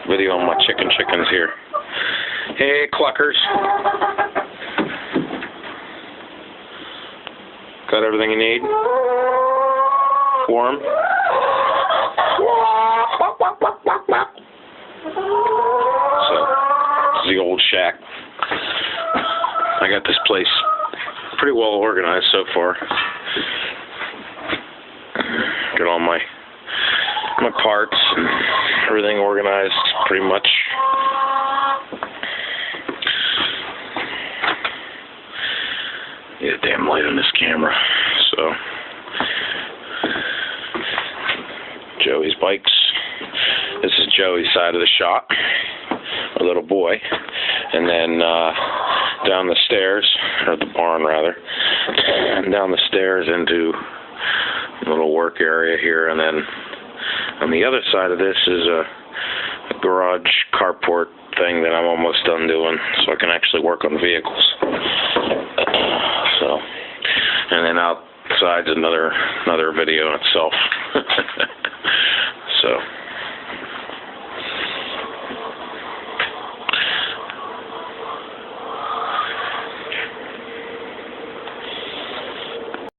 video on my chickens here. Hey, cluckers. Got everything you need? Warm? So, this is the old shack. I got this place pretty well organized so far. Got all my parts and everything organized pretty much. Need a damn light on this camera. So, Joey's bikes. This is Joey's side of the shop, a little boy, and then down the stairs, or the barn rather, and down the stairs into a little work area here, and then on the other side of this is a garage carport thing that I'm almost done doing, so I can actually work on vehicles. So, and then outside's another video in itself.